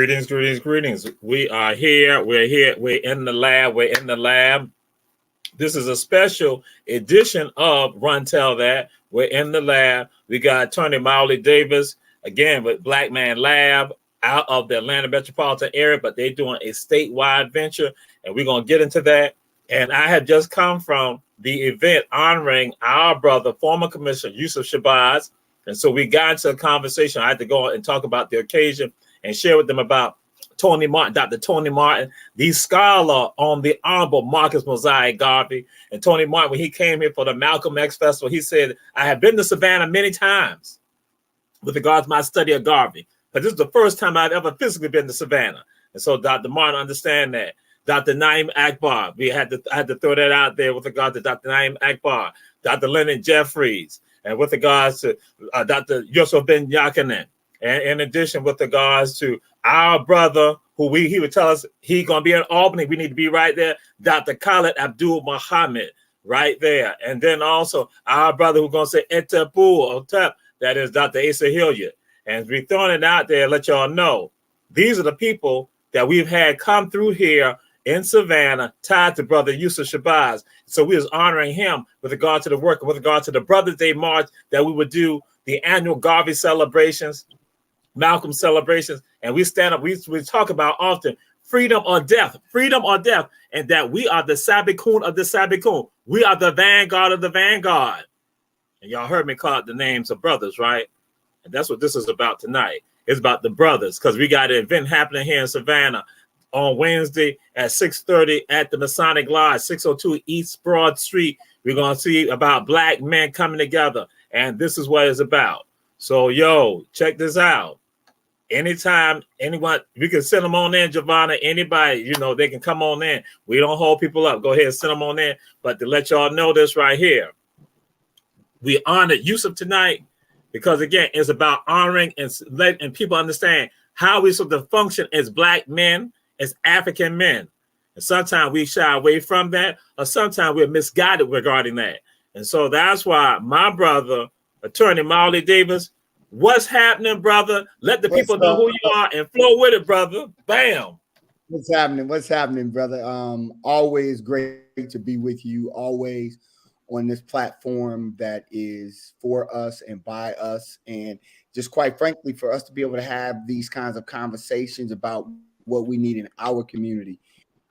Greetings, greetings, greetings. We are here. We're here. We're in the lab. We're in the lab. This is a special edition of Run Tell That. We're in the lab. We got Attorney Mawuli Davis, again, with Black Man Lab out of the Atlanta metropolitan area, but they're doing a statewide venture, and we're going to get into that. And I had just come from the event honoring our brother, former Commissioner Yusuf Shabazz. And so we got into a conversation. I had to go and talk about the occasion and share with them about Tony Martin, Dr. Tony Martin, the scholar on the Honorable Marcus Mosiah Garvey. And Tony Martin, when he came here for the Malcolm X Festival, he said, I have been to Savannah many times with regards to my study of Garvey, but this is the first time I've ever physically been to Savannah. And so Dr. Martin understand that. Dr. Naeem Akbar, I had to throw that out there with regard to Dr. Naeem Akbar, Dr. Lennon Jeffries, and with regards to Dr. Yusuf Ben Yakinen. And in addition, with regards to our brother, who he would tell us he's going to be in Albany, we need to be right there, Dr. Khalid Abdul Muhammad, right there. And then also our brother who's going to say Etepu Otep, that is Dr. Asa Hilliard. And we're throwing it out there, let y'all know, these are the people that we've had come through here in Savannah, tied to Brother Yusuf Shabazz. So we was honoring him with regard to the work, with regard to the Brothers Day March, that we would do the annual Garvey celebrations, Malcolm celebrations, and we stand up, we talk about often freedom or death, and that we are the Sabikun of the Sabikun. We are the vanguard of the vanguard. And y'all heard me call it the names of brothers, right? And that's what this is about tonight. It's about the brothers, because we got an event happening here in Savannah on Wednesday at 6:30 at the Masonic Lodge, 602 East Broad Street. We're going to see about Black men coming together, and this is what it's about. So, yo, check this out. Anytime, anyone, we can send them on in, Giovanna, anybody, you know, they can come on in. We don't hold people up. Go ahead and send them on in. But to let y'all know this right here, we honored Yusuf tonight because, again, it's about honoring and letting people understand how we sort of function as Black men, as African men. And sometimes we shy away from that, or sometimes we're misguided regarding that. And so that's why my brother, Attorney Mawuli Davis, what's happening, brother? Let the people know who you are and flow with it, brother. Bam. What's happening? What's happening, brother? Always great to be with you. Always on this platform that is for us and by us, and just quite frankly, for us to be able to have these kinds of conversations about what we need in our community.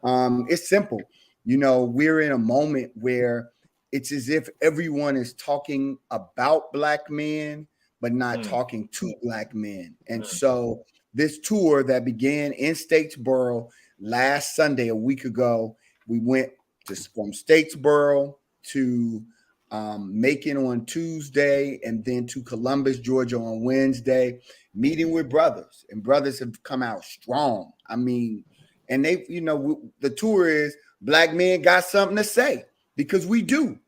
It's simple. You know, we're in a moment where it's as if everyone is talking about Black men, but not talking to Black men. And so this tour that began in Statesboro last Sunday, a week ago, we went from Statesboro to Macon on Tuesday, and then to Columbus, Georgia on Wednesday, meeting with brothers. And brothers have come out strong. I mean, and they, you know, the tour is Black men got something to say, because we do.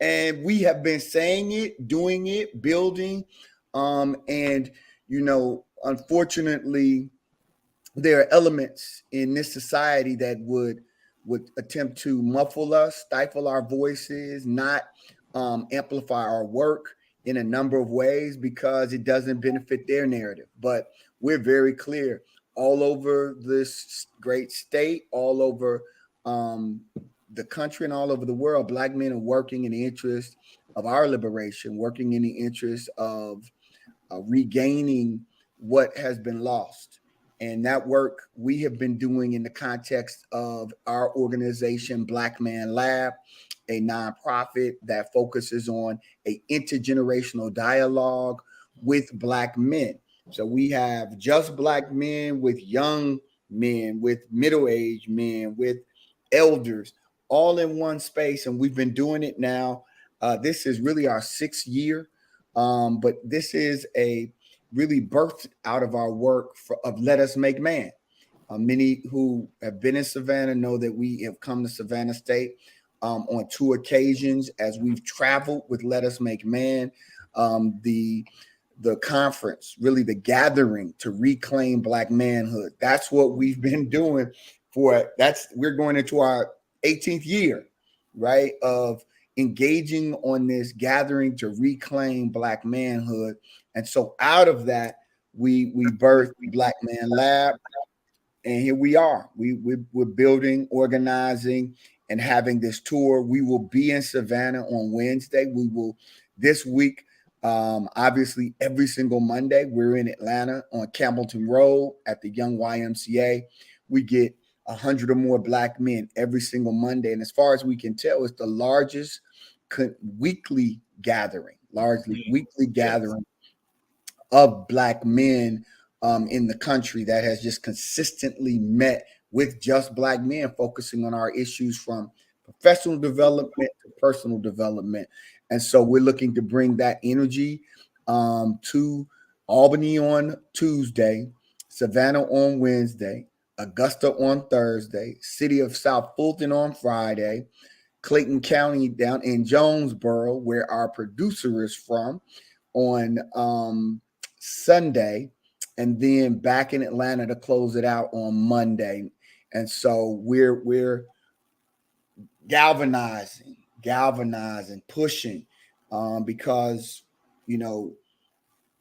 And we have been saying it, doing it, building. And, you know, unfortunately, there are elements in this society that would attempt to muffle us, stifle our voices, not amplify our work in a number of ways because it doesn't benefit their narrative. But we're very clear all over this great state, all over the country and all over the world. Black men are working in the interest of our liberation, working in the interest of regaining what has been lost. And that work we have been doing in the context of our organization, Black Man Lab, a nonprofit that focuses on an intergenerational dialogue with Black men. So we have just Black men with young men, with middle-aged men, with elders, all in one space. And we've been doing it now. This is really our 6th year. But this is a really birthed out of our work of Let Us Make Man. Many who have been in Savannah know that we have come to Savannah State on 2 occasions as we've traveled with Let Us Make Man. The conference, really the gathering to reclaim Black manhood. That's what we've been doing we're going into our 18th year, right, of engaging on this gathering to reclaim Black manhood. And so out of that, we birthed Black Man Lab. and here we are. We're building, organizing, and having this tour. We will be in Savannah on Wednesday. We will this week. Obviously, every single Monday, we're in Atlanta on Campbellton Road at the Young YMCA. We get 100 or more Black men every single Monday. And as far as we can tell, it's the largest weekly gathering, gathering of Black men in the country that has just consistently met with just Black men, focusing on our issues from professional development to personal development. And so we're looking to bring that energy to Albany on Tuesday, Savannah on Wednesday, Augusta on Thursday, City of South Fulton on Friday, Clayton County down in Jonesboro, where our producer is from, on Sunday, and then back in Atlanta to close it out on Monday. And so we're galvanizing, pushing, because the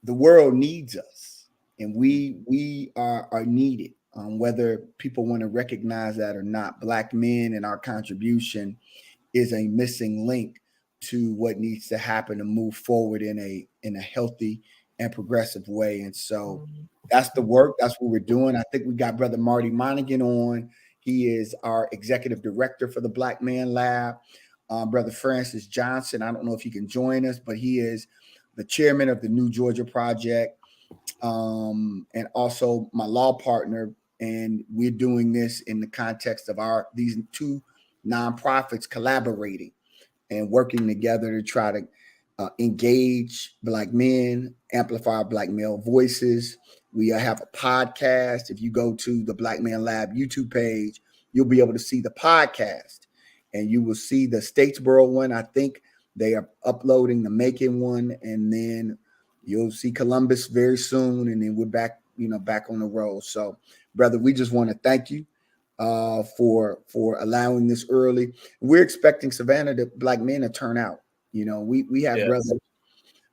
world needs us, and we are needed, whether people want to recognize that or not. Black men and our contribution is a missing link to what needs to happen to move forward in a healthy and progressive way. And so that's the work. That's what we're doing. I think we got Brother Marty Monaghan on. He is our executive director for the Black Man Lab. Brother Francys Johnson, I don't know if he can join us, but he is the chairman of the New Georgia Project, and also my law partner. And we're doing this in the context of these two nonprofits collaborating and working together to try to engage Black men, amplify Black male voices. We have a podcast. If you go to the Black Man Lab YouTube page, you'll be able to see the podcast, and you will see the Statesboro one. I think they are uploading the Macon one, and then you'll see Columbus very soon, and then we're back on the road. So, brother, we just want to thank you for allowing this early. We're expecting Savannah, the Black men, to turn out. We have brothers.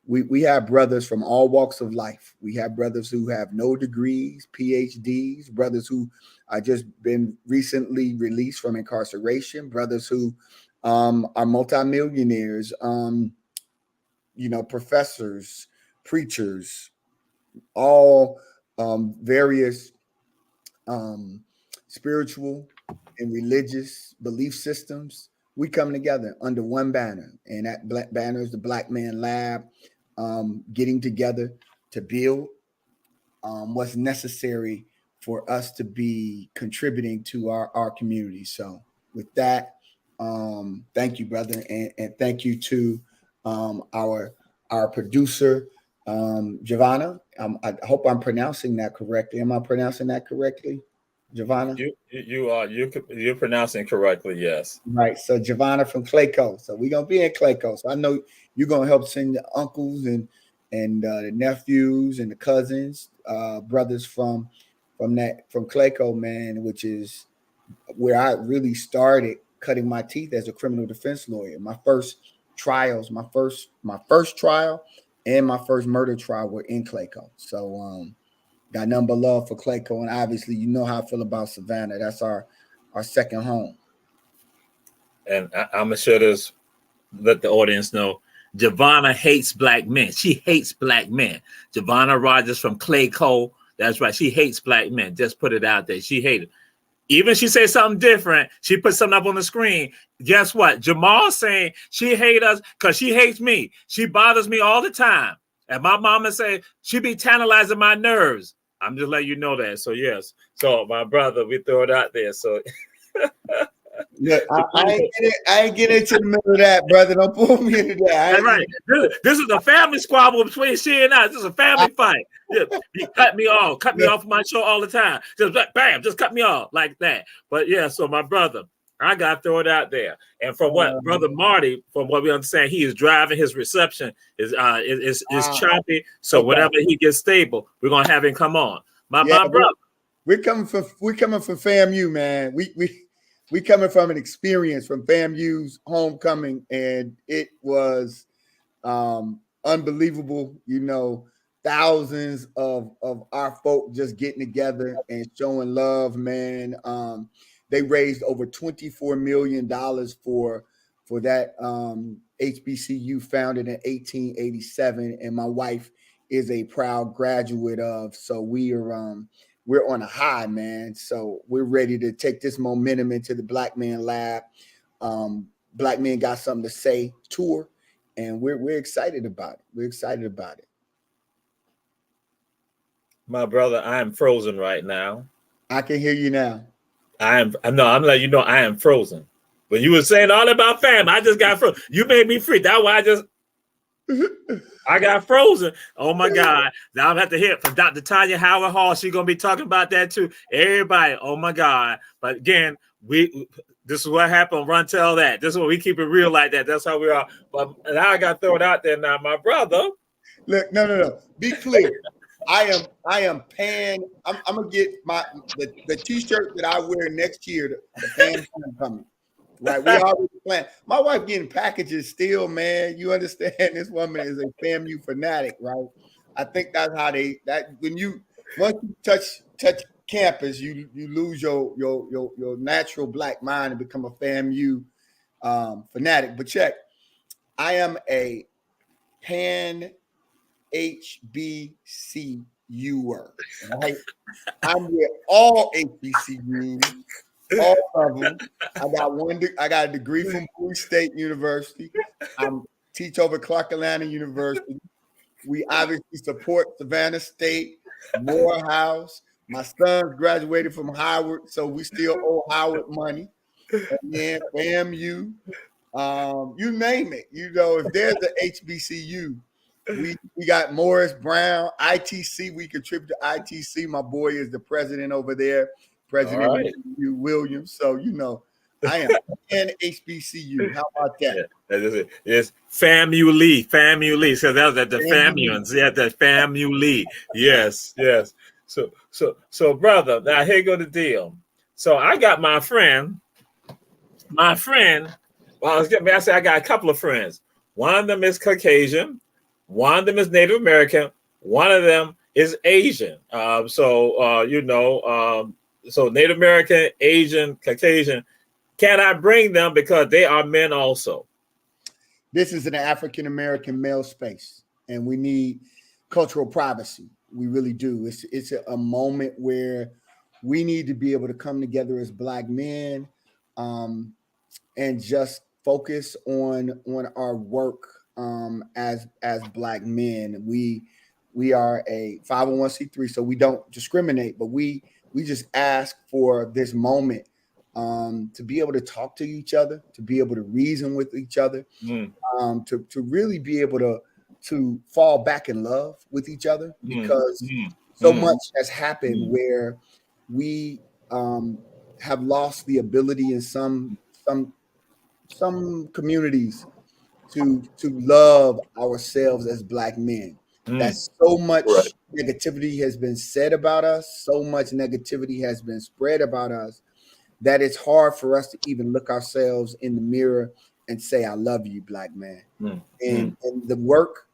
We have brothers from all walks of life. We have brothers who have no degrees, PhDs, brothers who are just been recently released from incarceration, brothers who are multimillionaires, professors, preachers, all various spiritual and religious belief systems. We come together under one banner, and that black banner is the Black Man Lab, getting together to build what's necessary for us to be contributing to our community. So with that, thank you, brother, and thank you to our producer, Giovanna. I hope I'm pronouncing that correctly. Am I pronouncing that correctly, Giovanna? You're pronouncing correctly, yes. Right. So Giovanna from Clayco. So we're gonna be in Clayco. So I know you're gonna help send the uncles and the nephews and the cousins, brothers from Clayco, man, which is where I really started cutting my teeth as a criminal defense lawyer. My first trials, my first trial and my first murder trial were in Clayco. So got nothing but love for Clayco, and obviously you know how I feel about Savannah. That's our second home. And I'm gonna share this, let the audience know. Giovanna hates Black men. She hates Black men. Giovanna Rogers from Clayco. That's right. She hates Black men. Just put it out there. She hated. Even she says something different. She put something up on the screen. Guess what? Jamar saying she hates us because she hates me. She bothers me all the time. And my mama say she be tantalizing my nerves. I'm just letting you know that. So yes. So my brother, we throw it out there. So look, I ain't get into the middle of that, brother. Don't pull me into that. That's right. This is a family squabble between she and I. This is a family fight. You cut me off my show all the time. Just bam, just cut me off like that. But yeah, so my brother, I got to throw it out there. And from what Brother Marty, from what we understand, he is driving. His reception is choppy. So whenever he gets stable, we're gonna have him come on. My brother. We're coming from FAMU, man. We coming from an experience from FAMU's homecoming, and it was unbelievable. thousands of our folk just getting together and showing love, man. They raised over $24 million for that HBCU founded in 1887, and my wife is a proud graduate of. So we're on a high, man. So we're ready to take this momentum into the Black Man Lab. Black Men Got Something to Say tour, and we're excited about it. We're excited about it. My brother, I am frozen right now. I can hear you now. I'm letting you know I am frozen. But you were saying all about fam. I just got frozen. You made me free. That's why I got frozen. Oh my God. Now I'm have to hear from Dr. Tanya Howard Hall. She's gonna be talking about that too. Everybody, oh my God. But again, this is what happened. Run tell that. This is what we keep it real like that. That's how we are. But now I got to throw it out there now. My brother. Look, no. Be clear. I am paying. I'm gonna get the t-shirt that I wear next year. The fans coming. Right, we already planned. My wife getting packages still, man. You understand? This woman is a FAMU fanatic, right? I think that's how once you touch campus, you lose your natural Black mind and become a FAMU fanatic. But check, I am a pan HBCUer, right? I'm with all HBCUs. All of them. I got a degree from Bowie State University. I'm teach over Clark Atlanta University. We obviously support Savannah State, Morehouse. My son's graduated from Howard, so we still owe Howard money. And then FAMU, you name it. You know, if there's an HBCU, we got Morris Brown, ITC. We contribute to ITC. My boy is the president over there. President Right. Williams. So, you know, I am an HBCU. How about that? Yeah, that is it. It's Family. So that was the Famuans. Yeah, the Family. Yes. So, brother, now here go the deal. So I got my friend. Well, I say I got a couple of friends. One of them is Caucasian. One of them is Native American. One of them is Asian. So Native American, Asian, Caucasian, can I bring them because they are men also? This is an African American male space, and we need cultural privacy. We really do. It's a moment where we need to be able to come together as Black men, and just focus on our work as Black men. We are a 501c3, so we don't discriminate, but we just ask for this moment to be able to talk to each other, to be able to reason with each other, to really be able to fall back in love with each other, because so much has happened where we have lost the ability in some communities to love ourselves as Black men. That's so much negativity has been said about us, so much negativity has been spread about us, that it's hard for us to even look ourselves in the mirror and say, I love you, Black man. And the work,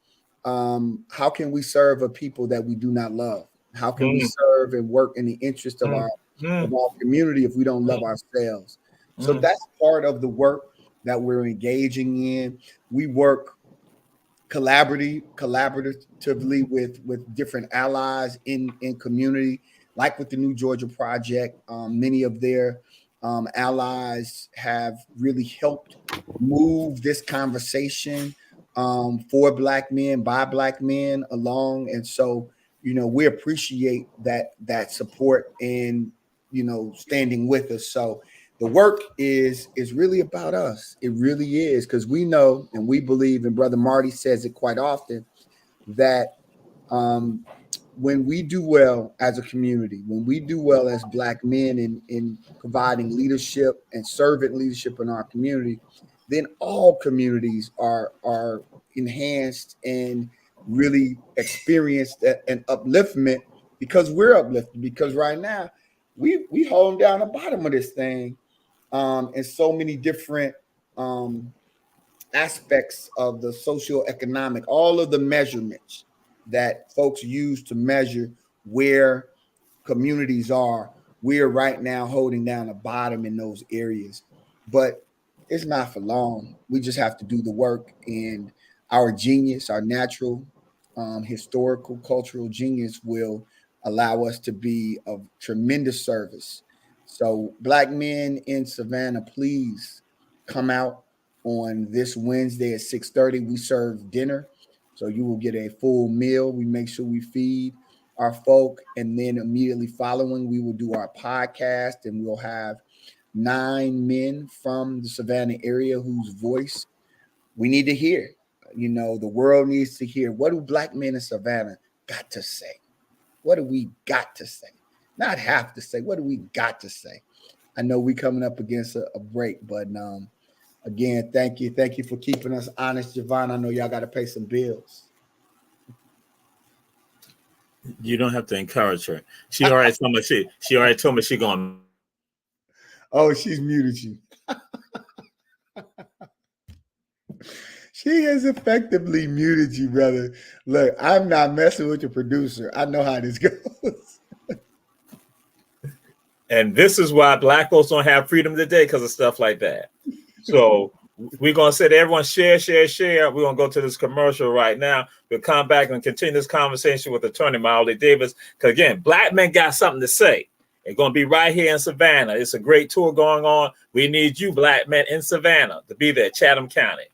how can we serve a people that we do not love? How can we serve and work in the interest of our community if we don't love ourselves? So that's part of the work that we're engaging in. We work collaboratively with different allies in community, like with the New Georgia Project. Many of their allies have really helped move this conversation for Black men, by Black men along. And so, you know, we appreciate that support and, you know, standing with us. So the work is really about us. It really is, because we know and we believe, and Brother Marty says it quite often, that when we do well as a community, when we do well as Black men in providing leadership and servant leadership in our community, then all communities are enhanced and really experience an upliftment, because we're uplifted. Because right now we holding down the bottom of this thing. And so many different aspects of the socioeconomic, all of the measurements, that folks use to measure where communities are, we are right now holding down the bottom in those areas. But it's not for long. We just have to do the work, and our genius, our natural, historical, cultural genius will allow us to be of tremendous service. So, Black men in Savannah, please come out on this Wednesday at 6:30. We serve dinner, so you will get a full meal. We make sure we feed our folk, and then immediately following, we will do our podcast, and we'll have 9 men from the Savannah area whose voice we need to hear. You know, the world needs to hear. What do Black men in Savannah got to say? What do we got to say? Not have to say. What do we got to say? I know we coming up against a break, but again, thank you for keeping us honest, Javon. I know y'all got to pay some bills. You don't have to encourage her. She already told me she already told me she going. Oh, she's muted you. She has effectively muted you, brother. Look, I'm not messing with the producer. I know how this goes. And this is why Black folks don't have freedom today, because of stuff like that. So we're going to say to everyone, share. We're going to go to this commercial right now. We'll come back and continue this conversation with attorney Mawuli Davis. Because, again, Black men got something to say. It's going to be right here in Savannah. It's a great tour going on. We need you, Black men in Savannah, to be there, Chatham County.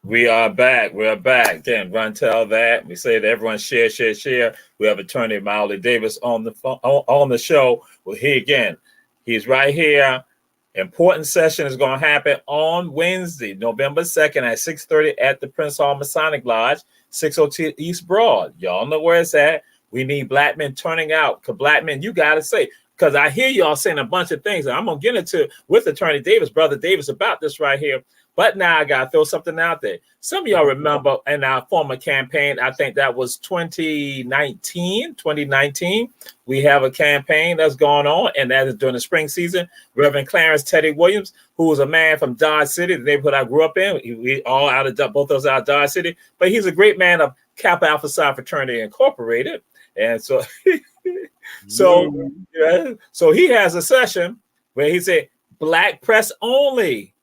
We are back. We're back. Again, run tell that. We say to everyone, share. We have attorney Mawuli Davis on the phone, on the show. Well, he again, he's right here. Important session is going to happen on Wednesday, November 2nd at 6:30 at the Prince Hall Masonic Lodge, 602 East Broad. Y'all know where it's at. We need Black men turning out. Because Black men, you got to say, because I hear y'all saying a bunch of things. And I'm going to get into with attorney Davis, brother Davis, about this right here. But now I got to throw something out there. Some of y'all remember in our former campaign, I think that was 2019, we have a campaign that's going on, and that is during the spring season. Reverend Clarence Teddy Williams, who was a man from Dodge City, the neighborhood I grew up in. We all out of both of us out of Dodge City, but he's a great man of Kappa Alpha Psi Fraternity Incorporated. And so, so he has a session where he said, Black press only.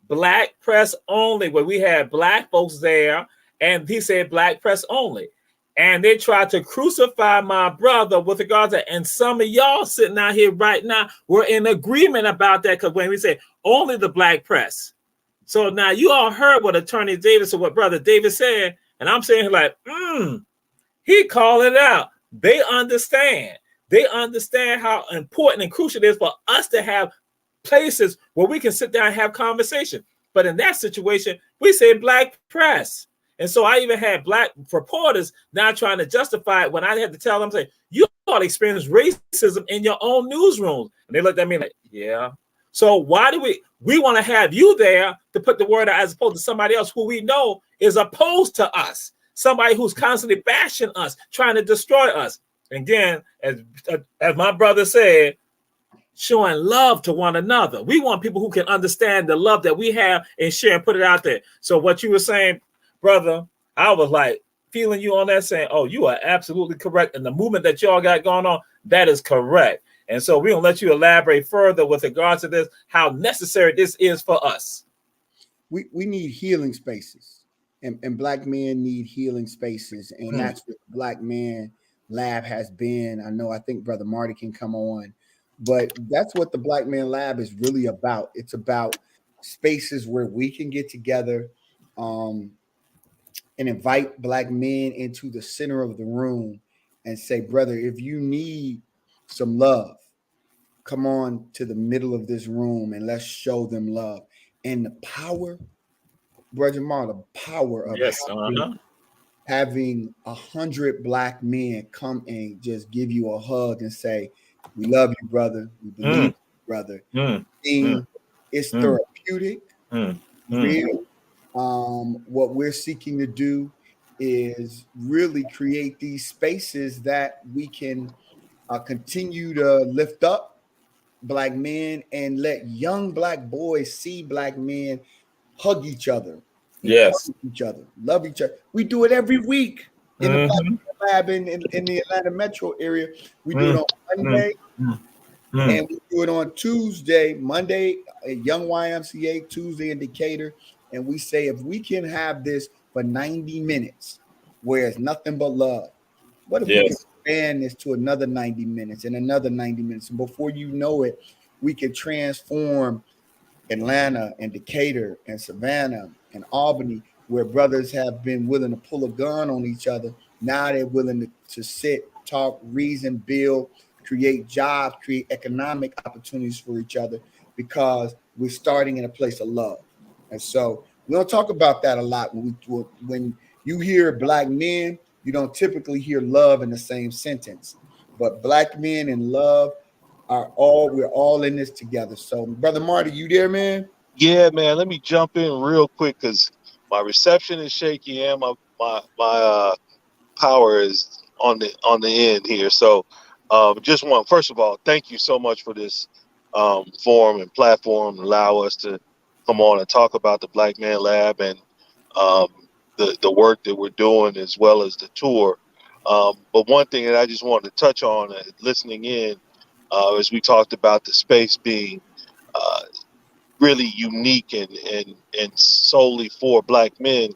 Black press only, where we had Black folks there, and he said Black press only. And they tried to crucify my brother with regards to that. And some of y'all sitting out here right now were in agreement about that, because when we say only the Black press. So now you all heard what attorney Davis or what brother Davis said, and I'm saying like, he called it out. They understand. They understand how important and crucial it is for us to have places where we can sit down and have conversation. But in that situation, we say Black press. And so I even had Black reporters now trying to justify it when I had to tell them, say, you all experience racism in your own newsrooms. And they looked at me like, yeah. So why do we want to have you there to put the word out as opposed to somebody else who we know is opposed to us, somebody who's constantly bashing us, trying to destroy us. Again, as my brother said, showing love to one another. We want people who can understand the love that we have and share and put it out there. So what you were saying, brother, I was like feeling you on that, saying, oh, you are absolutely correct. And the movement that y'all got going on, that is correct. And so we're going to let you elaborate further with regards to this, how necessary this is for us. We need healing spaces, and black men need healing spaces, and Mm. that's what Black Man Lab has been. I think Brother Marty can come on, but that's what the Black Man Lab is really about. It's about spaces where we can get together, um, and invite black men into the center of the room and say, brother, if you need some love, come on to the middle of this room and let's show them love. And the power, Brother Jamar, the power of Yes. having 100 black men come and just give you a hug and say, we love you, brother. We believe Mm, you, brother. mm, mm, And it's mm, therapeutic, mm, mm. real. What we're seeking to do is really create these spaces that we can continue to lift up black men and let young black boys see black men hug each other, Yes. encourage each other, love each other. We do it every week in the Black Mm-hmm. Lab in the Atlanta metro area. We do it Mm, on mm, Monday mm, mm. and we do it on Tuesday, Monday, Young YMCA, Tuesday in Decatur. And we say, if we can have this for 90 minutes, where it's nothing but love, what if we can Yes. expand this to another 90 minutes and another 90 minutes? And before you know it, we can transform Atlanta and Decatur and Savannah and Albany, where brothers have been willing to pull a gun on each other. Now they're willing to sit, talk, reason, build, create jobs, create economic opportunities for each other because we're starting in a place of love. And so we don't talk about that a lot when you hear black men, you don't typically hear love in the same sentence. But black men and love we're all in this together. So, Brother Marty, you there, man? Yeah, man. Let me jump in real quick because my reception is shaky and my power is on the end here. So, just want first of all, thank you so much for this forum and platform. Allow us to come on and talk about the Black Man Lab and um, the work that we're doing as well as the tour. But one thing that I just wanted to touch on, listening in, as we talked about the space being uh, really unique and solely for black men.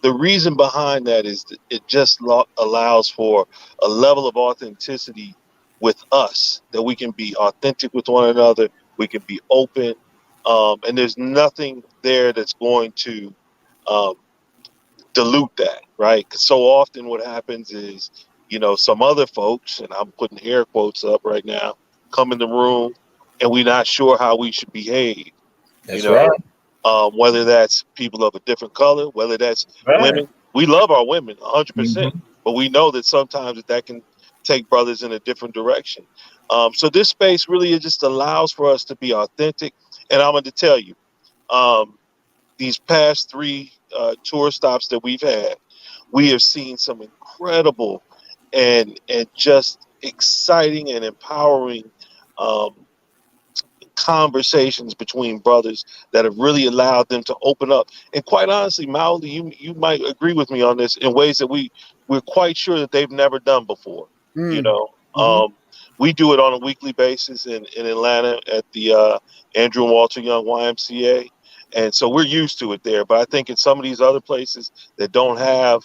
The reason behind that is that it just allows for a level of authenticity with us, that we can be authentic with one another, we can be open, and there's nothing there that's going to um, dilute that, right? Because so often what happens is, some other folks, and I'm putting air quotes up right now, come in the room and we're not sure how we should behave, you That's right. know, whether that's people of a different color, whether that's Right. women. We love our women 100%, Mm-hmm. but we know that sometimes that can take brothers in a different direction. So this space really it just allows for us to be authentic. And I'm going to tell you, um, these past three tour stops that we've had, we have seen some incredible and just exciting and empowering um, conversations between brothers that have really allowed them to open up. And quite honestly, Mawuli, you might agree with me on this in ways that we're quite sure that they've never done before. You Mm. know, Hmm. we do it on a weekly basis in Atlanta at the Andrew and Walter Young YMCA, and so we're used to it there. But I think in some of these other places that don't have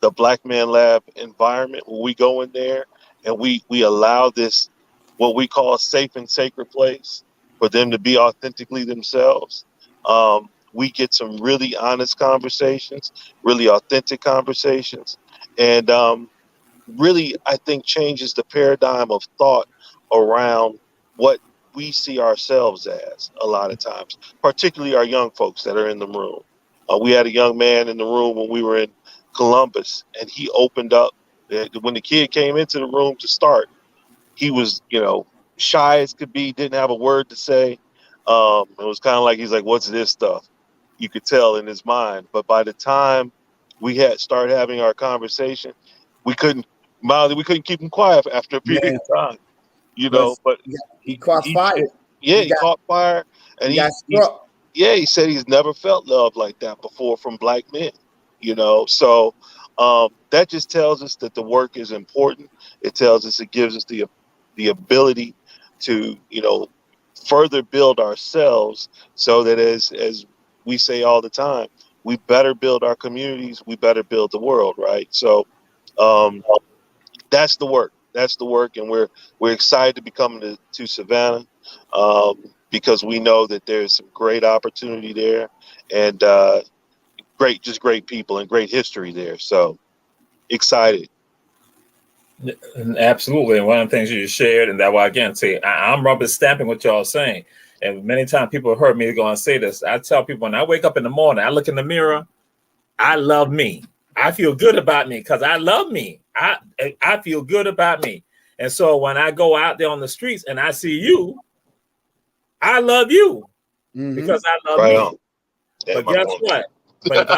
the Black Man Lab environment, when we go in there and we allow this what we call a safe and sacred place for them to be authentically themselves. We get some really honest conversations, really authentic conversations, and really, I think, changes the paradigm of thought around what we see ourselves as a lot of times, particularly our young folks that are in the room. We had a young man in the room when we were in Columbus, and he opened up. When the kid came into the room to start, he was, shy as could be, didn't have a word to say. It was kind of like he's like, "What's this stuff?" You could tell in his mind. But by the time we had started having our conversation, we couldn't, Miley, we couldn't keep him quiet after a period Man, of time, but But he he caught he fire. yeah, He he got caught fire, and he got he's struck. yeah, he said he's never felt love like that before from black men. So that just tells us that the work is important. It tells us it gives us the ability to further build ourselves, so that as we say all the time, we better build our communities, we better build the world, right? So that's the work. That's the work, and we're excited to be coming to Savannah, because we know that there's some great opportunity there, and great people and great history there. So excited. Absolutely. And one of the things you shared, and that why again say I'm rubber stamping what y'all saying. And many times people heard me go and say this. I tell people when I wake up in the morning, I look in the mirror, I love me. I feel good about me because I love me. I feel good about me. And so when I go out there on the streets and I see you, I love you because I love Right me. on. But guess what? But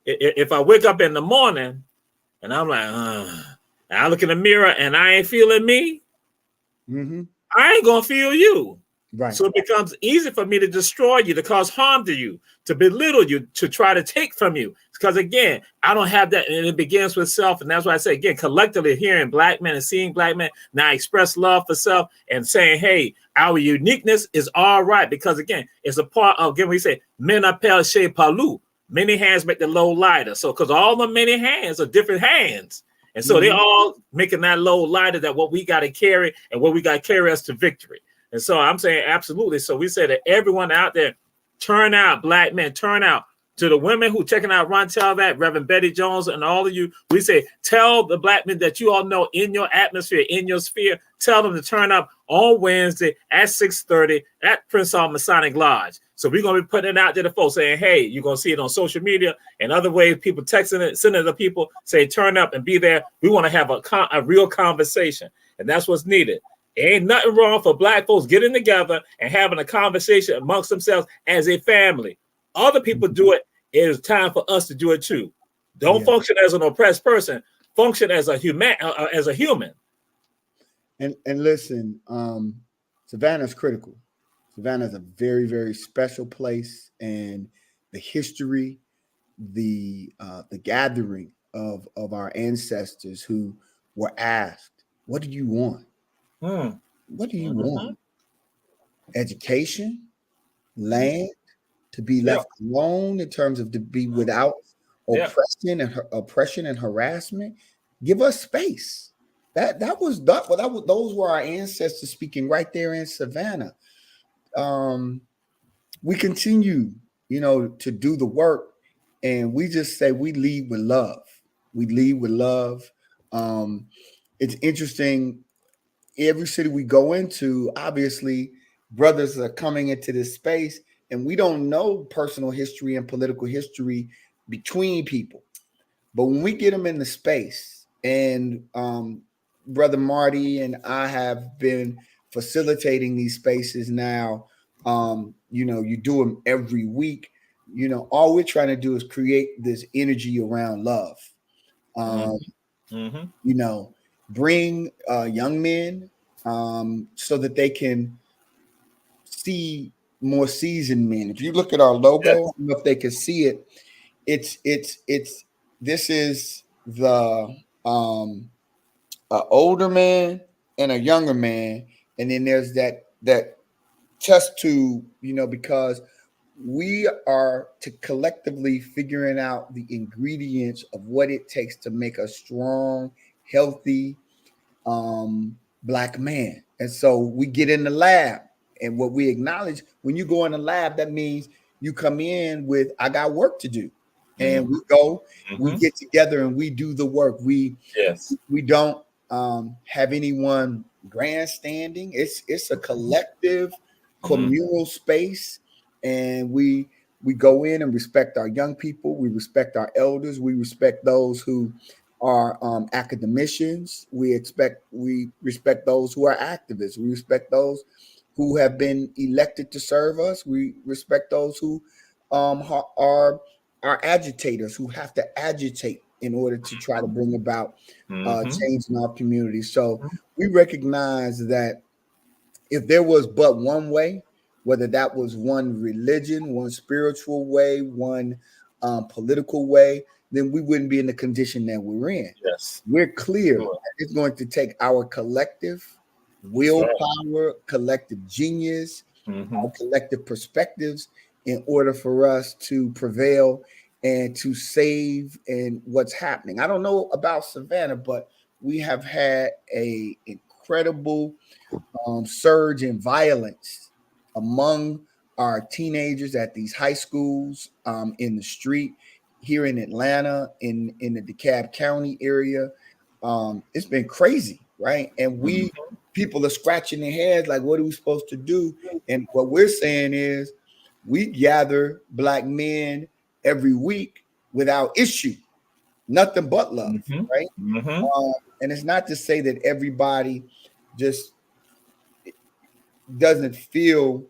if I wake up in the morning and I'm like, and I look in the mirror and I ain't feeling me, I ain't gonna feel you. Right. So it becomes easy for me to destroy you, to cause harm to you, to belittle you, to try to take from you. Because again, I don't have that, and it begins with self. And that's why I say again, collectively hearing black men and seeing black men now express love for self and saying, hey, our uniqueness is all right. Because again, it's a part of, again, we say, men appel chez palu. Many hands make the load lighter. So because all the many hands are different hands. And so they all making that load lighter, that what we got to carry and what we got to carry us to victory. And so I'm saying absolutely. So we say that everyone out there, turn out, black men, turn out. To the women who checking out Ron Tell That, Reverend Betty Jones, and all of you, we say, tell the black men that you all know in your atmosphere, in your sphere, tell them to turn up on Wednesday at 6:30 at Prince Hall Masonic Lodge. So we're going to be putting it out there to folks saying, hey, you're going to see it on social media and other ways, people texting it, sending it to people, say, turn up and be there. We want to have a real conversation. And that's what's needed. Ain't nothing wrong for black folks getting together and having a conversation amongst themselves as a family. Other people do it. It is time for us to do it too. Don't function as an oppressed person. Function as a human. And listen, Savannah is critical. Savannah is a very, very special place, and the history, the gathering of our ancestors who were asked, "What do you want? What do you want? Education, land." To be left alone in terms of to be without oppression and harassment. Give us space. Those were our ancestors speaking right there in Savannah. We continue, to do the work, and we just say we lead with love. We lead with love. It's interesting. Every city we go into, obviously, brothers are coming into this space, and we don't know personal history and political history between people. But when we get them in the space, and Brother Marty and I have been facilitating these spaces now, you do them every week. All we're trying to do is create this energy around love. Bring young men so that they can see more seasoned men. If you look at our logo, I don't know if they can see it. It's this is the older man and a younger man, and then there's that test tube, because we are to collectively figuring out the ingredients of what it takes to make a strong, healthy black man. And so we get in the lab, and what we acknowledge, when you go in the lab, that means you come in with, I got work to do. And we go, we get together and we do the work. We don't have anyone grandstanding. It's a collective communal space, and we go in and respect our young people. We respect our elders. We respect those who are academicians. We respect those who are activists. We respect those who have been elected to serve us. We respect those who are agitators, who have to agitate in order to try to bring about change in our community. So we recognize that if there was but one way, whether that was one religion, one spiritual way, one political way, then we wouldn't be in the condition that we're in. Yes. We're clear that it's going to take our collective willpower, collective genius, collective perspectives in order for us to prevail and to save and what's happening. I don't know about Savannah, but we have had a incredible surge in violence among our teenagers at these high schools, in the street here in Atlanta, in the DeKalb County area. It's been crazy, right? And people are scratching their heads like, what are we supposed to do? And what we're saying is we gather Black men every week without issue, nothing but love, right? And it's not to say that everybody just doesn't feel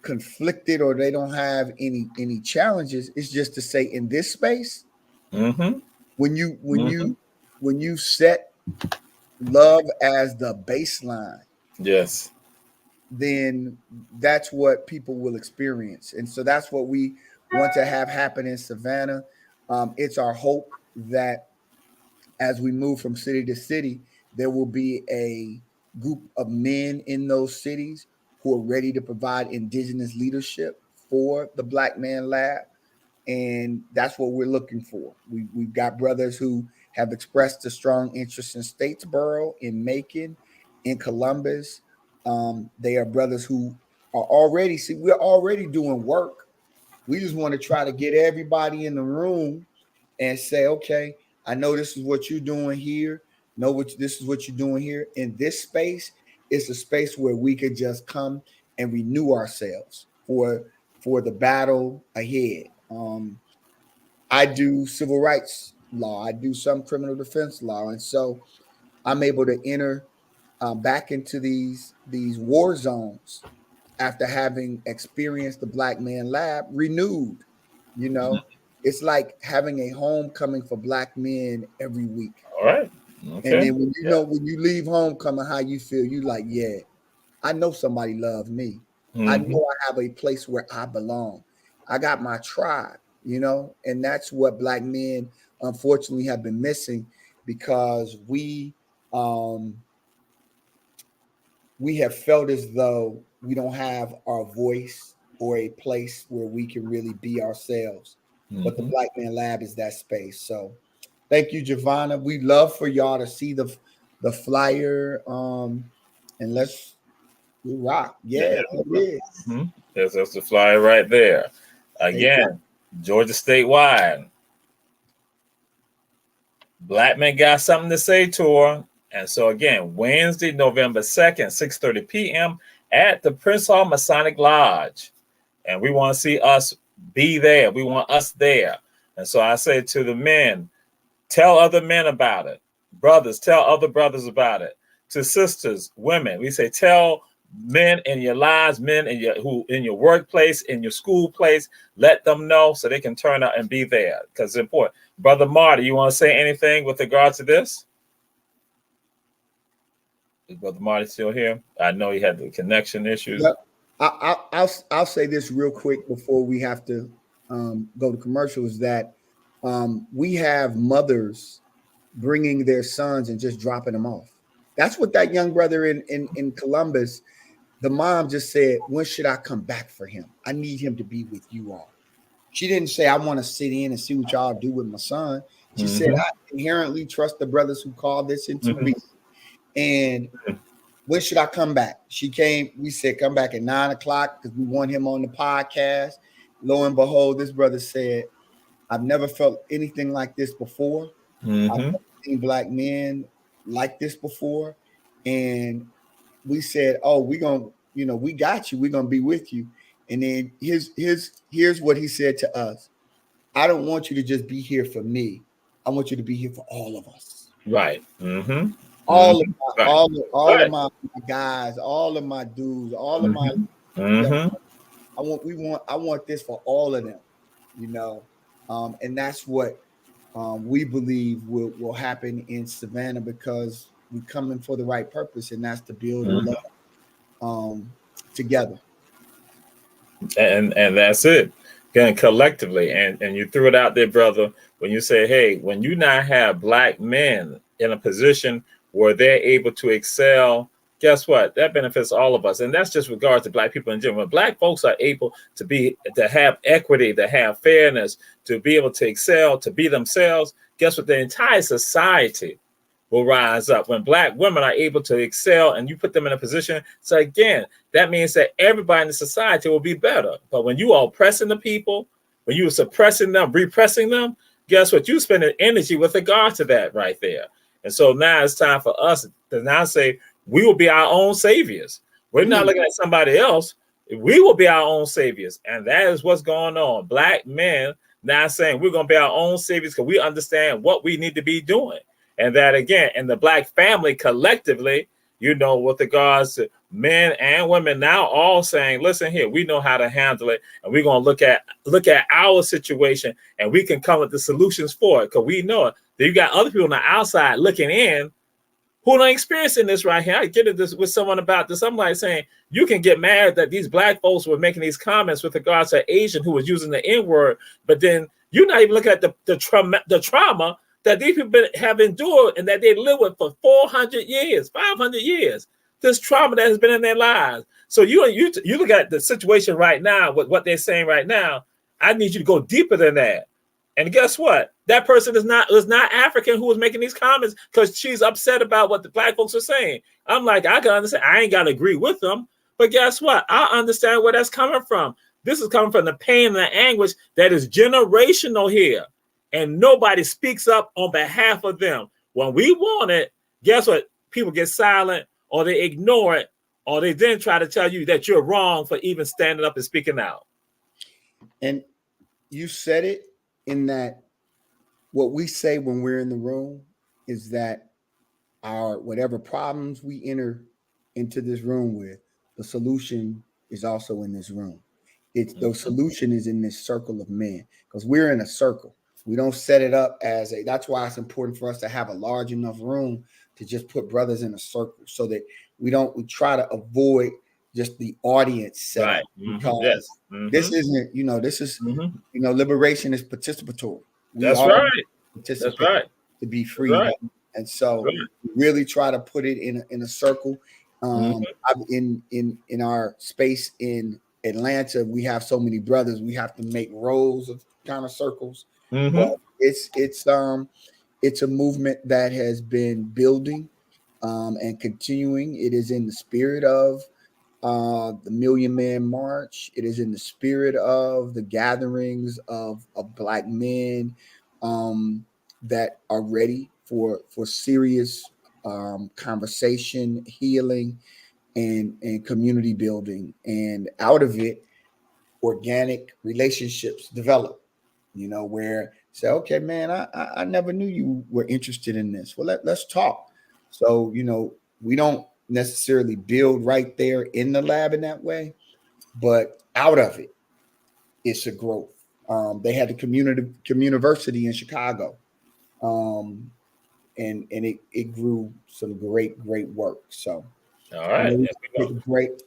conflicted or they don't have any challenges. It's just to say in this space, when you set love as the baseline, yes, then that's what people will experience. And so that's what we want to have happen in Savannah. It's our hope that as we move from city to city, there will be a group of men in those cities who are ready to provide indigenous leadership for the Black Man Lab. And that's what we're looking for. We've got brothers who have expressed a strong interest in Statesboro, in Macon, in Columbus. They are brothers who are already, we're already doing work. We just want to try to get everybody in the room and say, okay, I know this is what you're doing here. This is what you're doing here. In this space, it's a space where we could just come and renew ourselves for the battle ahead. I do civil rights law. I do some criminal defense law. And so I'm able to enter back into these war zones after having experienced the Black Man Lab renewed. You know, it's like having a homecoming for Black men every week. All right. Okay. And then when you know, when you leave homecoming, how you feel, you like, yeah, I know somebody loves me. I know I have a place where I belong. I got my tribe, you know, and that's what Black men unfortunately have been missing, because we have felt as though we don't have our voice or a place where we can really be ourselves. But the Black Man Lab is that space. So thank you, Giovanna. We'd love for y'all to see the flyer. And we rock. Yeah, it is. That's the flyer right there. Again, Georgia statewide. Black men got something to say, Toure. And so again, Wednesday, November 2nd, 6:30 p.m. at the Prince Hall Masonic Lodge. And we want to see us be there. We want us there. And so I say to the men, tell other men about it. Brothers, tell other brothers about it. To sisters, women, we say tell men in your lives, men in your workplace, in your school place, let them know so they can turn out and be there, because it's important. Brother Marty, you want to say anything with regard to this? Is Brother Marty still here? I know he had the connection issues. Yep. I'll say this real quick before we have to go to commercials, that we have mothers bringing their sons and just dropping them off. That's what that young brother in Columbus, the mom just said, when should I come back for him? I need him to be with you all. She didn't say, I want to sit in and see what y'all do with my son. She said, I inherently trust the brothers who called this into me. And when should I come back? She came, we said, come back at 9:00 because we want him on the podcast. Lo and behold, this brother said, I've never felt anything like this before. I've never seen Black men like this before. And we said, oh, we got you. We're going to be with you. And then here's what he said to us. I don't want you to just be here for me. I want you to be here for all of us. Right. All of my guys, all of my dudes, all of my I want this for all of them, you know. And that's what we believe will happen in Savannah, because we come in for the right purpose, and that's to build and love together. And that's it. Again, collectively. And you threw it out there, brother, when you say, hey, when you now have Black men in a position where they're able to excel guess what? That benefits all of us. And that's just regards to black people in general. When black folks are able to have equity, to have fairness, to be able to excel, to be themselves, guess what? The entire society will rise up. When black women are able to excel and you put them in a position, so again, that means that everybody in the society will be better. But when you are oppressing the people, when you are suppressing them, repressing them, guess what? You spending energy with regard to that right there. And so now it's time for us to now say, we will be our own saviors. We're not looking at somebody else. We will be our own saviors. And that is what's going on. Black men now saying we're going to be our own saviors because we understand what we need to be doing. And that again, and the black family collectively, with regards to men and women now all saying, listen here, we know how to handle it. And we're going to look at our situation and we can come with the solutions for it. Because we know it. You got other people on the outside looking in who are experiencing this right here. I get this with someone about this. I'm like saying, you can get mad that these black folks were making these comments with regards to Asian who was using the N-word, but then you're not even looking at the trauma that these people have endured and that they live with for 400 years, 500 years. This trauma that has been in their lives. So you look at the situation right now, with what they're saying right now. I need you to go deeper than that. And guess what? That person is not African who was making these comments because she's upset about what the black folks are saying. I'm like, I can understand. I ain't got to agree with them. But guess what? I understand where that's coming from. This is coming from the pain and the anguish that is generational here. And nobody speaks up on behalf of them. When we want it, guess what? People get silent or they ignore it or they then try to tell you that you're wrong for even standing up and speaking out. And you said it in that what we say when we're in the room is that our whatever problems we enter into this room with, the solution is also in this room. The solution is in this circle of men because we're in a circle. We don't set it up that's why it's important for us to have a large enough room to just put brothers in a circle so that we try to avoid just the audience setup. Right. Because this isn't, this is, liberation is participatory. That's right. Participate That's right. To be free. Right. And so we really try to put it in a circle. In our space in Atlanta, we have so many brothers, we have to make rows of kind of circles. But it's a movement that has been building and continuing. It is in the spirit of the Million Man March. It is in the spirit of the gatherings of black men that are ready for serious conversation, healing, and community building. And out of it, organic relationships develop. Where say, okay, man, I never knew you were interested in this. Well, let's talk. So, we don't necessarily build right there in the lab in that way, but out of it, it's a growth. They had the community in Chicago, and it grew some great work. So, all right, great.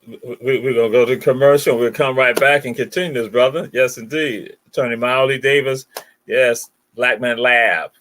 We're going to go to commercial. We'll come right back and continue this, brother. Yes, indeed. Attorney Mawuli Davis. Yes, Black Man Lab.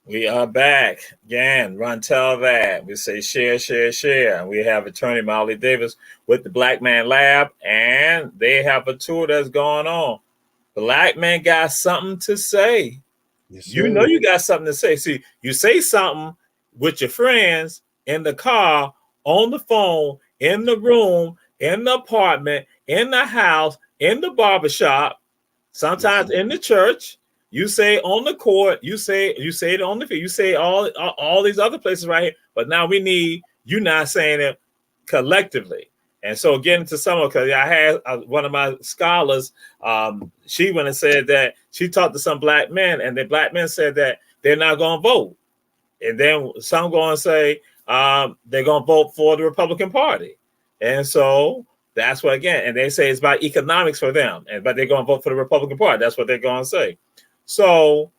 We are back again. Run, tell that. We say share. We have Attorney Mawuli Davis with the Black Man Lab, and they have a tour that's going on. Black man got something to say. Yes, You sir. know you got something to say. See, you say something with your friends in the car, on the phone, in the room, in the apartment, in the house, in the barbershop, Yes, sometimes in the church. You say on the court, you say it on the field, you say all these other places right here. But now we need you not saying it collectively. And so getting to some of, because I had one of my scholars, she went and said that she talked to some black men, and the black men said that they're not going to vote. And then some go and say they're going to vote for the Republican Party. And so that's what, again, and they say it's about economics for them, but they're going to vote for the Republican Party. That's what they're going to say. So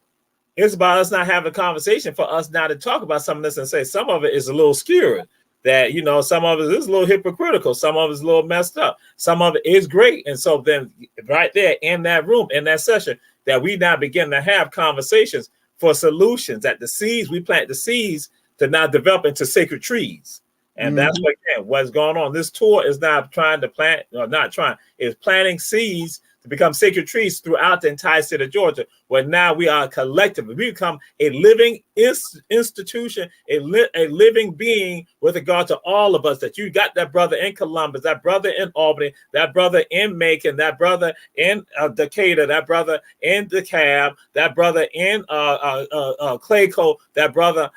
it's about us not having a conversation, for us not to talk about some of this and say some of it is a little skewed. That, you know, some of it is a little hypocritical, some of it is a little messed up, some of it is great. And so then right there in that room, in that session, that we now begin to have conversations for solutions, that the seeds, we plant the seeds to now develop into sacred trees. And that's what, again, what's going on. This tour is not trying to plant, or not trying, is planting seeds to become sacred trees throughout the entire state of Georgia, where now we are collectively, we become a living institution, a living being with regard to all of us. That you got that brother in Columbus, that brother in Albany, that brother in Macon, that brother in Decatur, that brother in DeKalb, that brother in Clayco, that brother,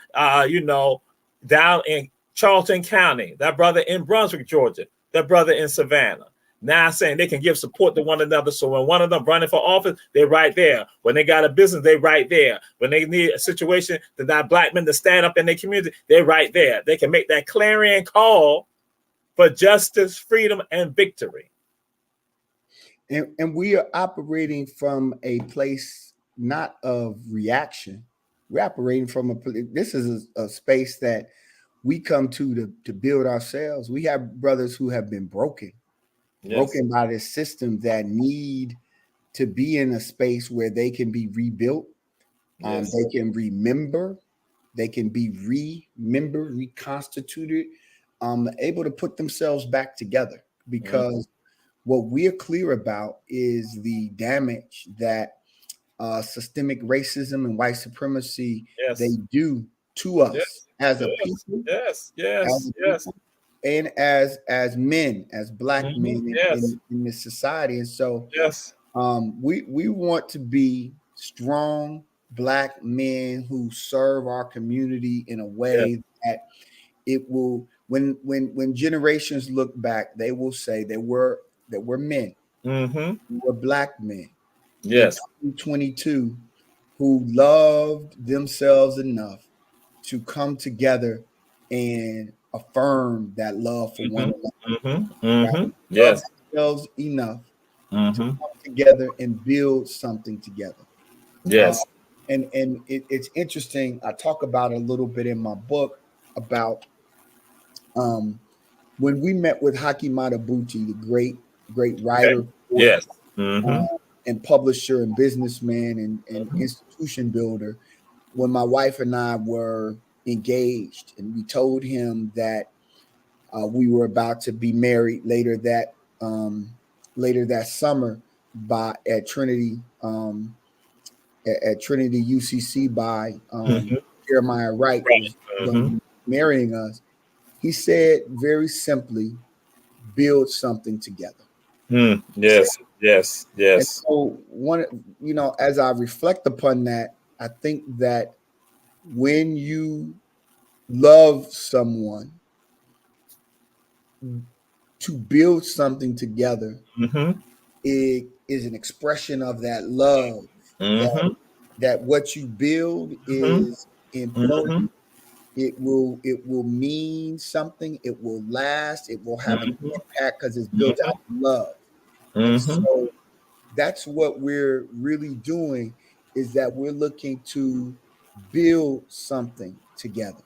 down in Charlton County, that brother in Brunswick, Georgia, that brother in Savannah. Now saying they can give support to one another. So when one of them running for office, they're right there. When they got a business, they're right there. When they need a situation that not black men to stand up in their community, they're right there. They can make that clarion call for justice, freedom, and victory. And we are operating from a place not of reaction. We're operating from this is a space that we come to build ourselves. We have brothers who have been broken by this system, that need to be in a space where they can be rebuilt. They can remember, they can be reconstituted, able to put themselves back together. Because what we're clear about is the damage that systemic racism and white supremacy they do to us as a people, and as men, as black men in this society. And so we want to be strong black men who serve our community in a way that it will, when generations look back, they will say there were men, were black men in 2022 who loved themselves enough to come together and affirm that love for one another. Right? Love themselves enough to come together and build something together. And it's interesting. I talk about it a little bit in my book about when we met with Haki Matabuchi, the great writer, and publisher and businessman and institution builder. When my wife and I were engaged, and we told him that we were about to be married later that summer at Trinity at Trinity UCC by Jeremiah Wright was going to be marrying us. He said very simply, build something together. Yes. And so as I reflect upon that, I think that when you love someone, to build something together, it is an expression of that love, that what you build is important. It will mean something. It will last. It will have an impact because it's built out of love. And so that's what we're really doing, is that we're looking to build something together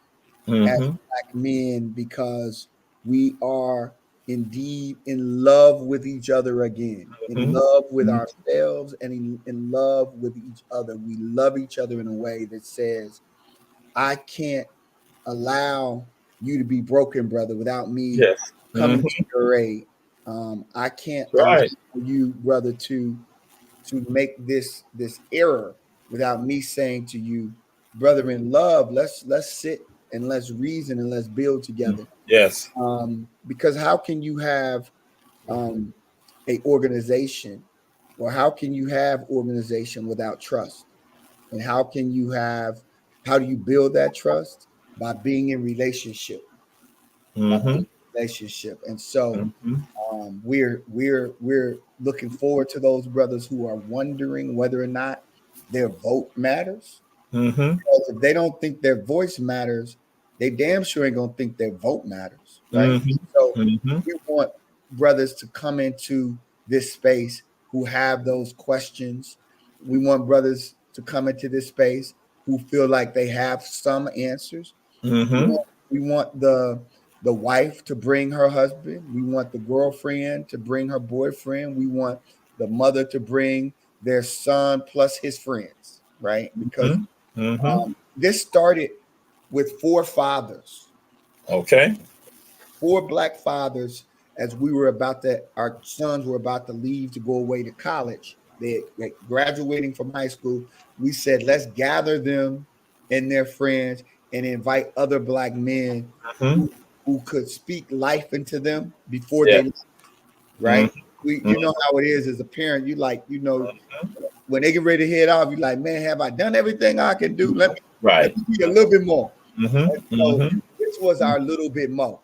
as black men, because we are indeed in love with each other again, in love with ourselves, and in love with each other. We love each other in a way that says, I can't allow you to be broken, brother, without me coming to your aid. I can't allow you, brother, to make this error without me saying to you, brother in love, let's sit and let's reason and let's build together. Yes. Because how can you have a organization, or how can you have organization without trust? And how do you build that trust? By being in relationship, Mm-hmm. And so Mm-hmm. we're looking forward to those brothers who are wondering whether or not their vote matters. Mm-hmm. Because if they don't think their voice matters, they damn sure ain't gonna think their vote matters, right? So Mm-hmm. we want brothers to come into this space who have those questions. We want brothers to come into this space who feel like they have some answers. We Mm-hmm. want, we want the wife to bring her husband. We want the girlfriend to bring her boyfriend. We want the mother to bring their son plus his friends, right? Because Mm-hmm. Mm-hmm. this started with four fathers, Okay. four black fathers. As our sons were about to leave to go away to college. They graduating from high school. We said, let's gather them and their friends and invite other black men Mm-hmm. who could speak life into them before Yeah. they left, right? Mm-hmm. You know how it is as a parent. When they get ready to head off, you're like, man, have I done everything I can do? Let Right. me be a little bit more. Mm-hmm. So Mm-hmm. this was our little bit more,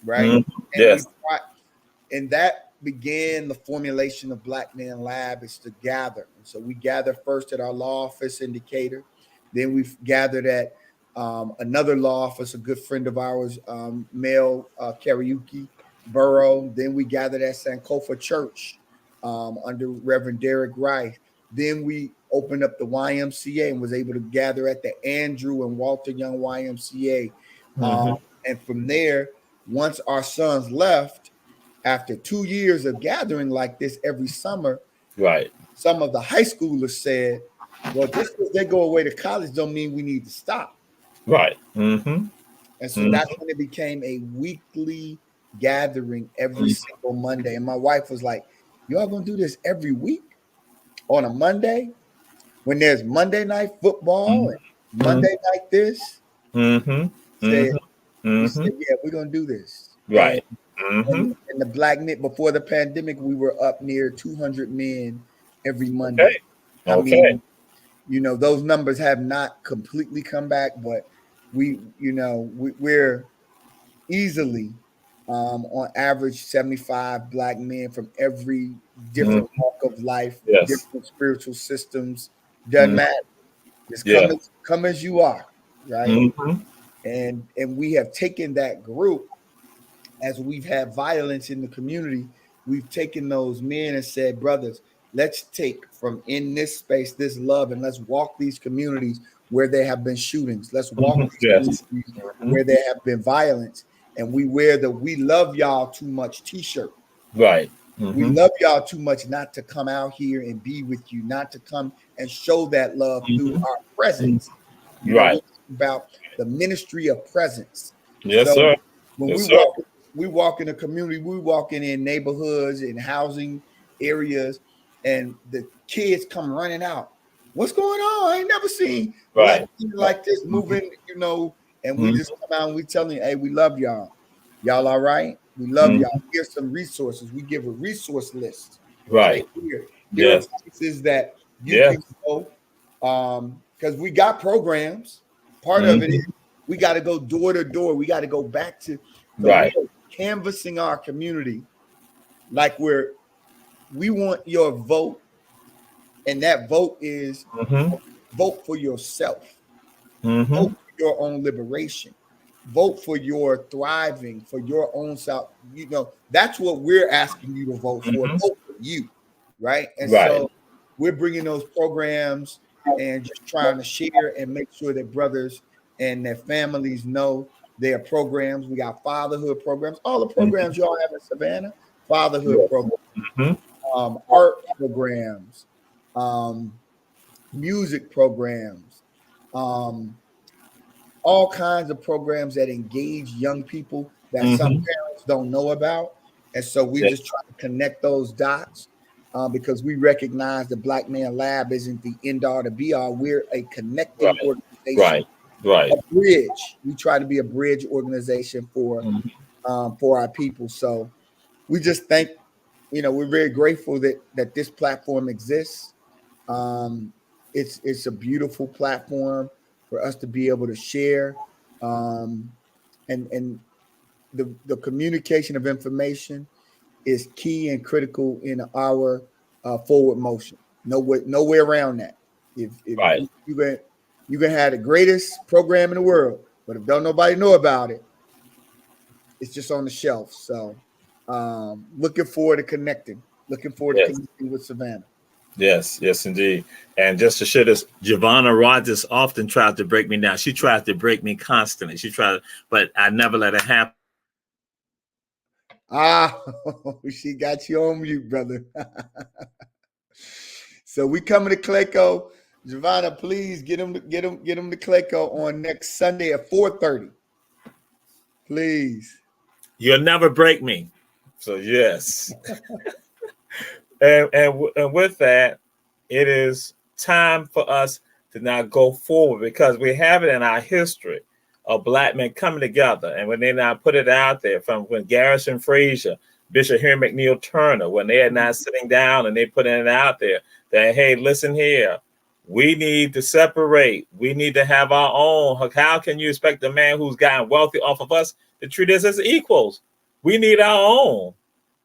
right? Mm-hmm. And we Yes. tried, and that began the formulation of Black Man Lab, is to gather. And so we gathered first at our law office in Decatur. Then we gathered at another law office, a good friend of ours, Mel Karaoke Burrow. Then we gathered at Sankofa Church under Reverend Derek Rice. Then we opened up the YMCA and was able to gather at the Andrew and Walter Young YMCA. Mm-hmm. And from there, once our sons left, after 2 years of gathering like this every summer, Right. some of the high schoolers said, well, just because they go away to college don't mean we need to stop. Right. Mm-hmm. And so Mm-hmm. that's when it became a weekly gathering every single Monday. And my wife was like, you all gonna do this every week on a Monday when there's Monday night football and Mm-hmm. Monday night this? Mm-hmm. Said, we Mm-hmm. said, yeah, we're gonna do this. Right. Mm-hmm. And the Black Men, before the pandemic, we were up near 200 men every Monday. Okay. I Okay. mean, those numbers have not completely come back, but we're easily on average 75 black men from every different Mm-hmm. walk of life, Yes. different spiritual systems. Doesn't Mm-hmm. matter. Just Yeah. come as you are, right? Mm-hmm. And we have taken that group, as we've had violence in the community, we've taken those men and said, brothers, let's take from in this space this love, and let's walk these communities where there have been shootings. Let's walk Mm-hmm. these Yes. communities Mm-hmm. where there have been violence. And we wear the "We Love Y'all Too Much" t-shirt. Right. We Mm-hmm. love y'all too much not to come out here and be with you, not to come and show that love through our presence. Right. We talk about the ministry of presence. Yes, So sir. when Yes, sir. we walk in the community, we walking in neighborhoods and housing areas, and the kids come running out. What's going on? I ain't never seen black Right. people like this moving, and we Mm-hmm. just come out and we telling you, hey, we love y'all. Y'all all right? We love y'all. Mm-hmm. Here's some resources. We give a resource list. Say, Right. here are Yes. places that you Yeah. can go. Because we got programs. Part of it Mm-hmm. is we got to go door to door. We got to go back to, so Right. we are canvassing our community like we want your vote, and that vote is Mm-hmm. vote for yourself. Mm-hmm. Vote for your own liberation. Vote for your thriving, for your own self. That's what we're asking you to vote for. Mm-hmm. Vote for you, right? And Right. so we're bringing those programs and just trying to share and make sure that brothers and their families know their programs. We got fatherhood programs, all the programs y'all have in Savannah, fatherhood Yes. programs, Mm-hmm. art programs, music programs, all kinds of programs that engage young people that some Mm-hmm. parents don't know about. And so we Yeah. just try to connect those dots. because we recognize the Black Man Lab isn't the end all to be all. We're a connecting Right. organization, Right. a bridge. We try to be a bridge organization for our people. So we just thank, we're very grateful that this platform exists. It's a beautiful platform for us to be able to share, and the communication of information is key and critical in our forward motion. No way around that. If Right. you can have the greatest program in the world, but if don't nobody know about it, it's just on the shelf. So, looking forward to connecting. Looking forward to Yes. connecting with Savannah. Yes, yes, indeed. And just to share this, Giovanna Rogers often tried to break me down. She tried to break me constantly. She tried, but I never let it happen. Ah, she got you on mute, brother. So we coming to Clayco. Giovanna, please get him to Clayco on next Sunday at 4:30. Please. You'll never break me. So yes. And with that, it is time for us to now go forward because we have it in our history of Black men coming together. And when they now put it out there, from when Garrison Frazier, Bishop Henry McNeil Turner, when they are now sitting down and they put it out there that, hey, listen here, we need to separate. We need to have our own. How can you expect a man who's gotten wealthy off of us to treat us as equals? We need our own.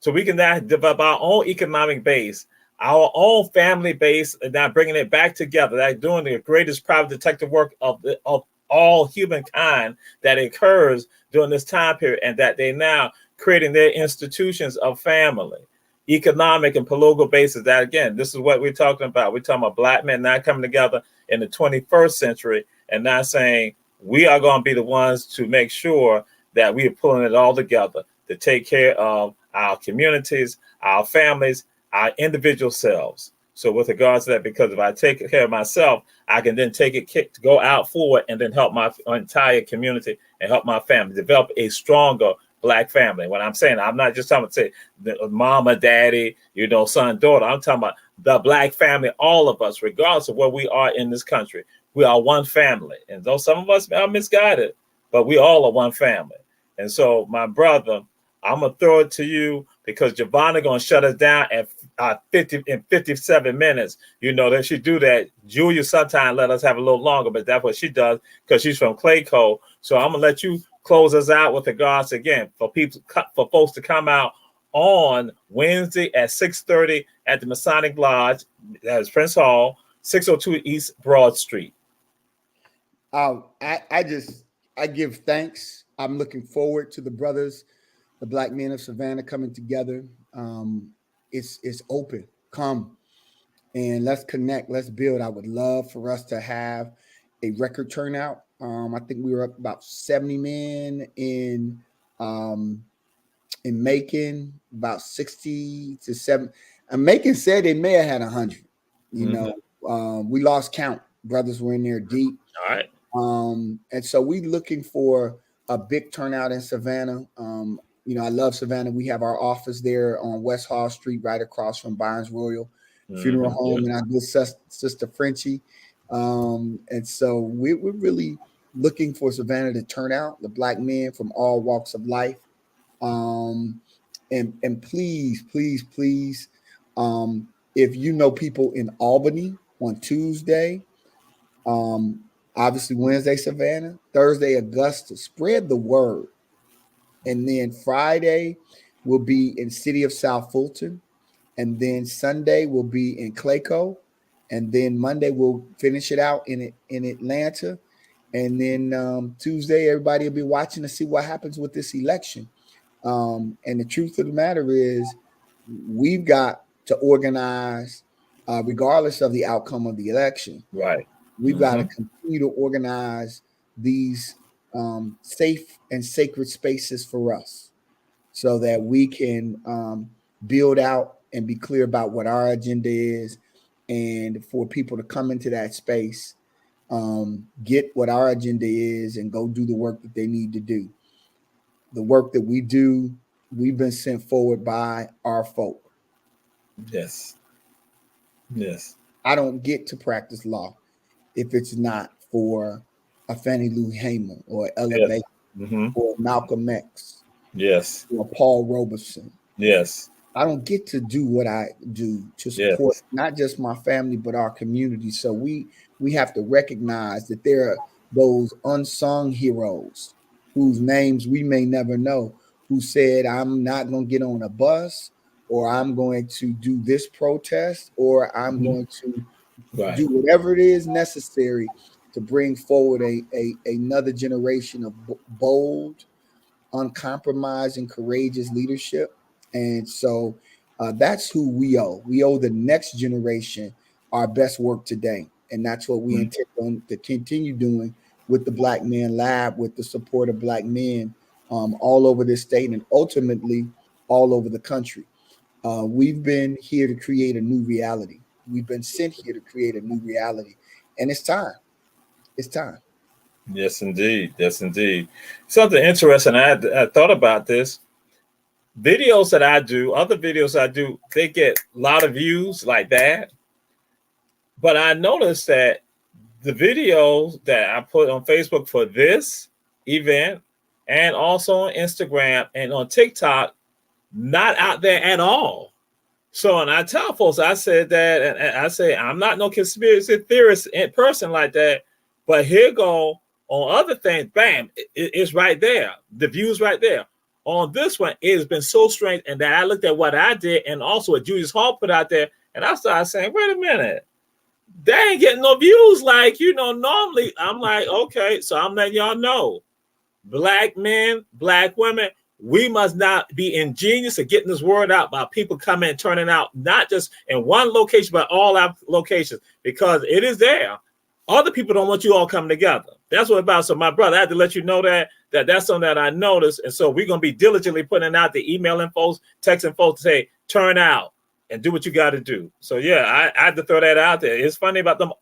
So we can now develop our own economic base, our own family base, and now bringing it back together. Like doing the greatest private detective work of all humankind that occurs during this time period, and that they now creating their institutions of family, economic and political basis. That again, this is what we're talking about. We're talking about Black men now coming together in the 21st century and now saying we are going to be the ones to make sure that we are pulling it all together to take care of our communities, our families, our individual selves. So with regards to that, because if I take care of myself, I can then take it to go out forward and then help my entire community and help my family develop a stronger Black family. When I'm saying, I'm not just talking about say mama, daddy, son, daughter. I'm talking about the Black family, all of us, regardless of where we are in this country. We are one family. And though some of us are misguided, but we all are one family. And so, my brother, I'm going to throw it to you because Giovanna going to shut us down at 57 minutes. That she do that. Julia sometimes let us have a little longer, but that's what she does because she's from Clayco. So I'm going to let you close us out with regards again for folks to come out on Wednesday at 6:30 at the Masonic Lodge. That is Prince Hall, 602 East Broad Street. I give thanks. I'm looking forward to the brothers, the Black men of Savannah coming together. It's open. Come and let's connect. Let's build. I would love for us to have a record turnout. I think we were up about 70 men in Macon, about 60 to 7. And Macon said they may have had 100. We lost count. Brothers were in there deep. All right. And so we looking for a big turnout in Savannah. I love Savannah. We have our office there on West Hall Street, right across from Barnes Royal Funeral Home, and our good sister Francys. And so we're really looking for Savannah to turn out, the Black men from all walks of life. And please, if you know people in Albany on Tuesday, obviously Wednesday, Savannah, Thursday, Augusta, spread the word. And then Friday will be in City of South Fulton. And then Sunday will be in Clayco. And then Monday we'll finish it out in Atlanta. And then Tuesday, everybody will be watching to see what happens with this election. And the truth of the matter is we've got to organize regardless of the outcome of the election. Right. We've got to continue to organize these safe and sacred spaces for us so that we can build out and be clear about what our agenda is, and for people to come into that space, get what our agenda is and go do the work that they need to do. The work that we do, we've been sent forward by our folk. Yes. Yes. I don't get to practice law if it's not for a Fannie Lou Hamer or Ella Yes. Baker Mm-hmm. or Malcolm X Yes. or Paul Robeson. Yes. I don't get to do what I do to support Yes. not just my family but our community. So we have to recognize that there are those unsung heroes whose names we may never know, who said, I'm not going to get on a bus, or I'm going to do this protest, or I'm going to Right. do whatever it is necessary to bring forward another generation of bold, uncompromising, courageous leadership. And so that's who we owe. We owe the next generation our best work today. And that's what we intend on to continue doing with the Black Men Lab, with the support of Black men all over this state and ultimately all over the country. We've been here to create a new reality. We've been sent here to create a new reality. And it's time. It's time. Yes, indeed. Yes, indeed. Something interesting. I thought about this. Videos that I do, other videos I do, they get a lot of views like that. But I noticed that the videos that I put on Facebook for this event and also on Instagram and on TikTok, not out there at all. So, and I tell folks, I said that, and I say, I'm not no conspiracy theorist in person like that, but here go on other things, bam, it's right there. The view's right there. On this one, it has been so strange. And then I looked at what I did and also what Julius Hall put out there, and I started saying, wait a minute, they ain't getting no views like, normally. I'm like, okay, so I'm letting y'all know, Black men, Black women, we must not be ingenious at getting this word out by people coming and turning out, not just in one location, but all our locations, because it is there. Other people don't want you all coming together. That's what it's about. So my brother, I had to let you know that's something that I noticed. And so we're going to be diligently putting out the emailing folks, texting folks to say, turn out and do what you got to do. So yeah, I had to throw that out there. It's funny about them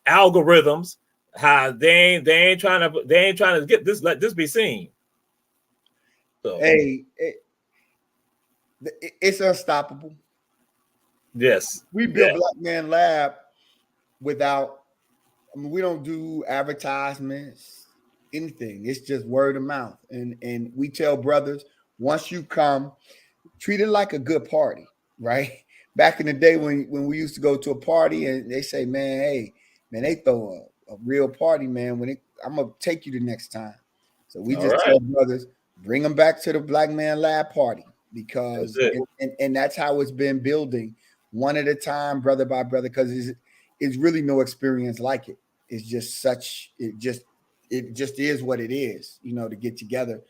algorithms, how they ain't trying to get this, let this be seen. So, Hey, it's unstoppable. Yes. We built Black Man Lab without, we don't do advertisements, anything. It's just word of mouth. And we tell brothers, once you come, treat it like a good party, right? Back in the day when we used to go to a party and they say, man, hey, man, they throw a real party, man. I'm going to take you the next time. So we just tell brothers, bring them back to the Black Man Lab party, because and that's how it's been building one at a time, brother by brother, because it's really no experience like it. It's just it just is what it is, to get together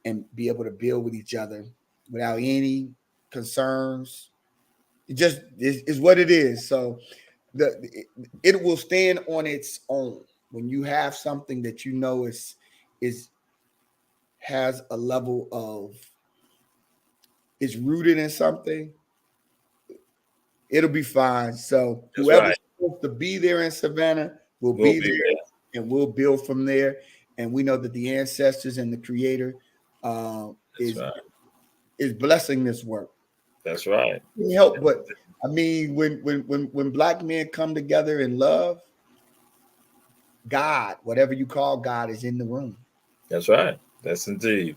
and be able to build with each other without any concerns. It just is what it is. So it will stand on its own when you have something that has a level of, it's rooted in something, it'll be fine. So whoever's supposed to be there in Savannah will be there, and we'll build from there. And we know that the ancestors and the Creator is blessing this work. That's right. Can't help but, I mean, when Black men come together in love, God, whatever you call God, is in the room. That's right. That's indeed.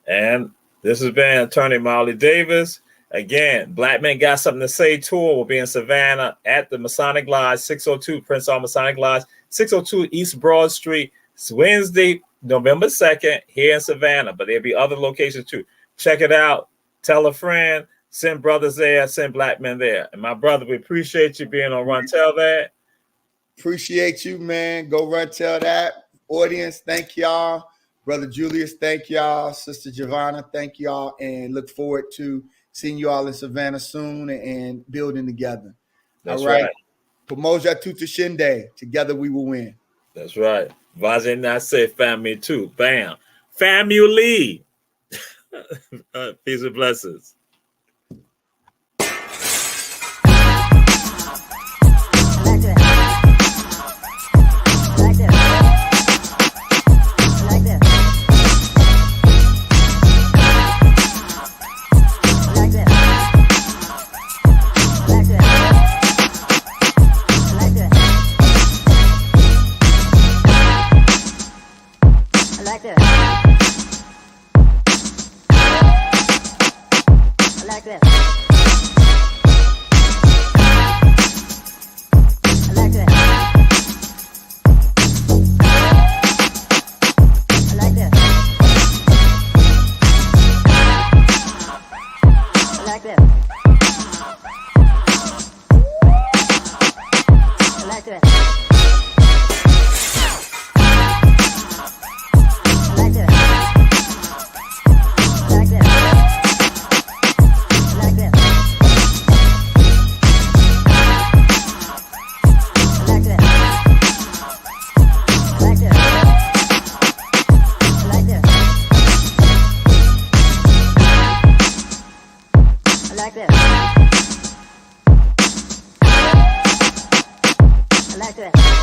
And this has been Attorney Mawuli Davis. Again, Black Men Got Something to Say tour will be in Savannah at the Masonic Lodge, 602 Prince Hall Masonic Lodge, 602 East Broad Street. It's Wednesday, November 2nd, here in Savannah, but there'll be other locations too. Check it out. Tell a friend. Send brothers there. Send Black men there. And my brother, we appreciate you being on Run Tell That. Appreciate you, man. Go Run Tell That. Audience, thank y'all. Brother Julius, thank y'all. Sister Giovanna, thank y'all. And look forward to seeing you all in Savannah soon and building together. That's all right. right. Pamoja Tuta Shinde. Together we will win. That's right. Vaze Nase family too. Bam. Family. Peace and blessings. Back to that.